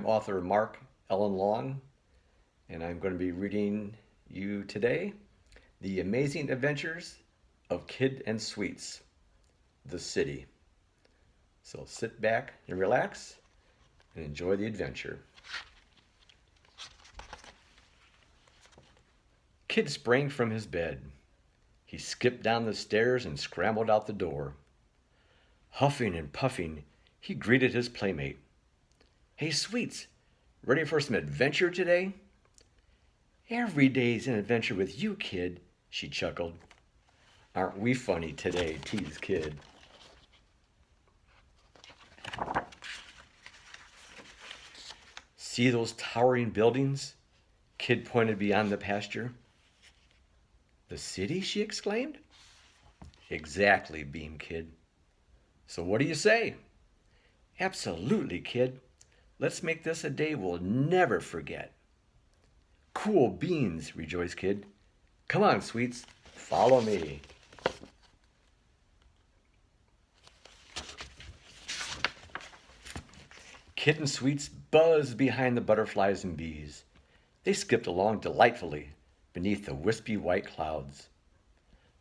author Mark Ellen Long, and I'm going to be reading you today The Amazing Adventures of Kid and Sweets, the City. So sit back and relax and enjoy the adventure. Kid sprang from his bed. He skipped down the stairs and scrambled out the door. Huffing and puffing, he greeted his playmate. "Hey, Sweets, ready for some adventure today?" "Every day's an adventure with you, Kid," she chuckled. "Aren't we funny today?" teased Kid. "See those towering buildings?" Kid pointed beyond the pasture. "The city?" she exclaimed. "Exactly," beamed Kid. "So what do you say?" "Absolutely, Kid. Let's make this a day we'll never forget." "Cool beans," rejoiced Kid. "Come on, Sweets, follow me." Kid and Sweets buzzed behind the butterflies and bees. They skipped along delightfully beneath the wispy white clouds.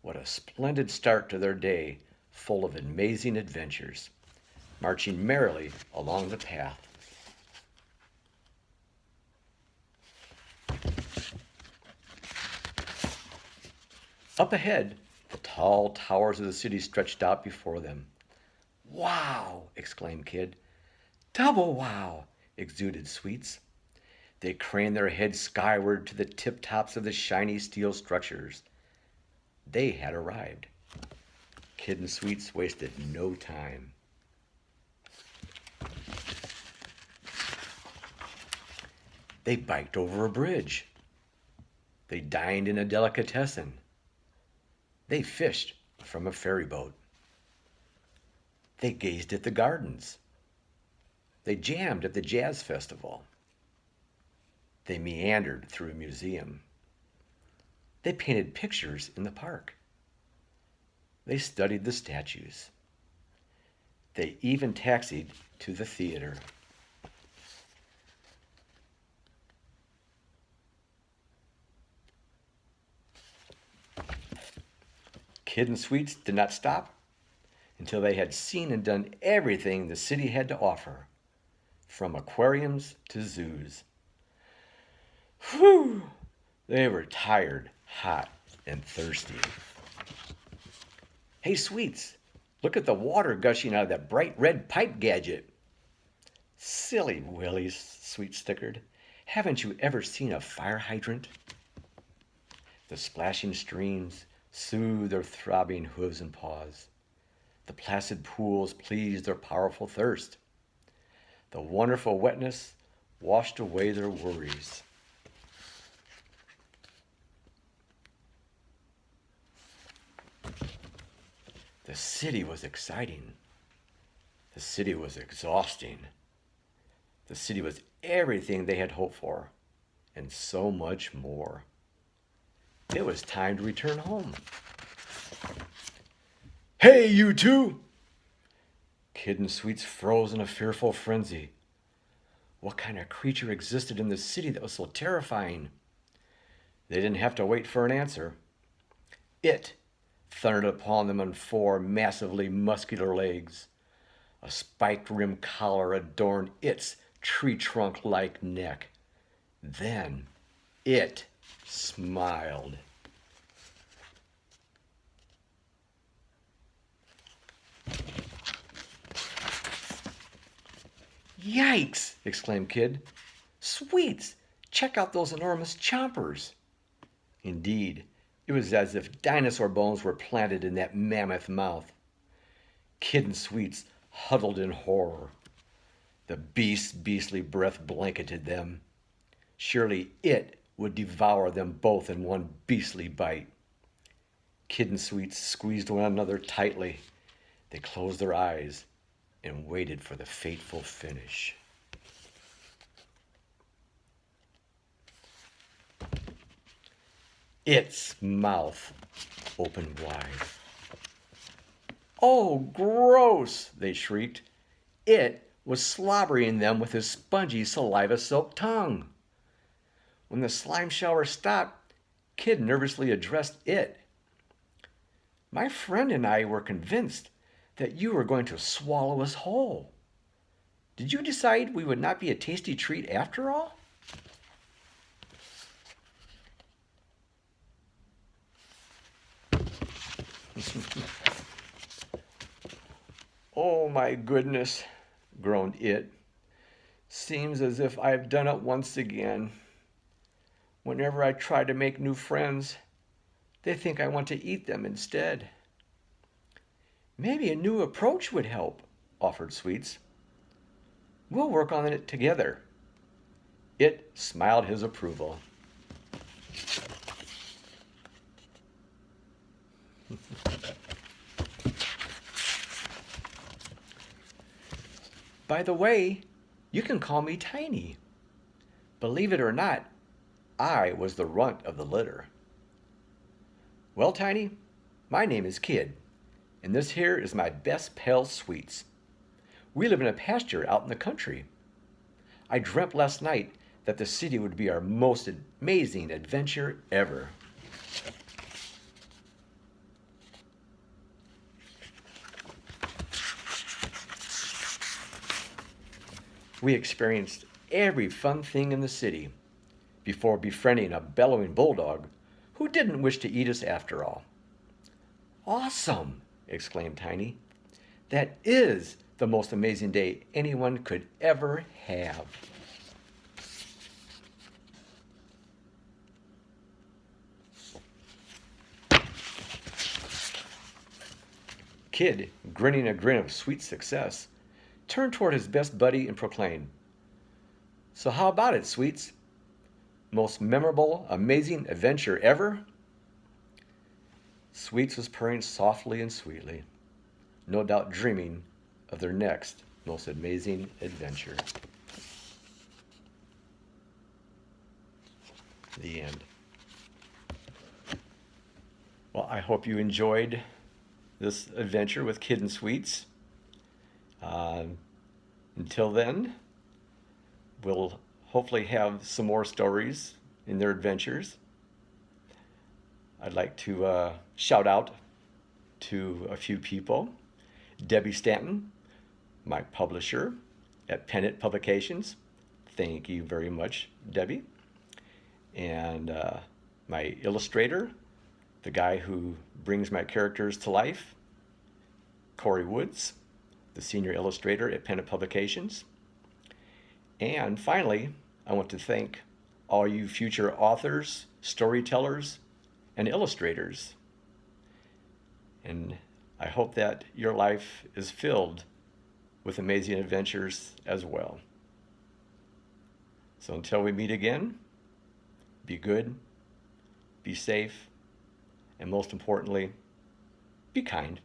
What a splendid start to their day, full of amazing adventures, marching merrily along the path. Up ahead, the tall towers of the city stretched out before them. "Wow!" exclaimed Kid. "Double wow!" exuded Sweets. They craned their heads skyward to the tip-tops of the shiny steel structures. They had arrived. Kid and Sweets wasted no time. They biked over a bridge. They dined in a delicatessen. They fished from a ferry boat. They gazed at the gardens. They jammed at the jazz festival. They meandered through a museum. They painted pictures in the park. They studied the statues. They even taxied to the theater. Kid and Sweets did not stop until they had seen and done everything the city had to offer, from aquariums to zoos. Whew! They were tired, hot, and thirsty. "Hey, Sweets, look at the water gushing out of that bright red pipe gadget." "Silly Willies," Sweets snickered. "Haven't you ever seen a fire hydrant?" The splashing streams soothed their throbbing hooves and paws. The placid pools pleased their powerful thirst. The wonderful wetness washed away their worries. The city was exciting. The city was exhausting. The city was everything they had hoped for, and so much more. It was time to return home. "Hey, you two!" Kid and Sweets froze in a fearful frenzy. What kind of creature existed in the city that was so terrifying? They didn't have to wait for an answer. It thundered upon them on four massively muscular legs. A spiked-rimmed collar adorned its tree-trunk-like neck. Then it smiled. "Yikes!" exclaimed Kid. "Sweets, check out those enormous chompers." Indeed, it was as if dinosaur bones were planted in that mammoth mouth. Kid and Sweets huddled in horror. The beast's beastly breath blanketed them. Surely it would devour them both in one beastly bite. Kid and Sweets squeezed one another tightly. They closed their eyes and waited for the fateful finish. Its mouth opened wide. "Oh, gross!" they shrieked. It was slobbering them with his spongy, saliva-soaked tongue. When the slime shower stopped, Kid nervously addressed it. "My friend and I were convinced that you were going to swallow us whole. Did you decide we would not be a tasty treat after all?" "Oh my goodness," groaned it. "Seems as if I've done it once again. Whenever I try to make new friends, they think I want to eat them instead." "Maybe a new approach would help," offered Sweets. "We'll work on it together." It smiled his approval. "By the way, you can call me Tiny. Believe it or not, I was the runt of the litter." "Well, Tiny, my name is Kid, and this here is my best pal, Sweets. We live in a pasture out in the country. I dreamt last night that the city would be our most amazing adventure ever." "We experienced every fun thing in the city before befriending a bellowing bulldog who didn't wish to eat us after all." "Awesome!" exclaimed Tiny. "That is the most amazing day anyone could ever have." Kid, grinning a grin of sweet success, turned toward his best buddy and proclaimed, "So how about it, Sweets? Most memorable, amazing adventure ever?" Sweets was purring softly and sweetly, no doubt dreaming of their next most amazing adventure. The end. Well, I hope you enjoyed this adventure with Kid and Sweets. Until then, we'll hopefully have some more stories in their adventures. I'd like to shout out to a few people. Debbie Stanton, my publisher at Pennant Publications. Thank you very much, Debbie. And my illustrator, the guy who brings my characters to life, Corey Woods, the senior illustrator at Pennant Publications. And finally, I want to thank all you future authors, storytellers, and illustrators. And I hope that your life is filled with amazing adventures as well. So until we meet again, be good, be safe, and most importantly, be kind.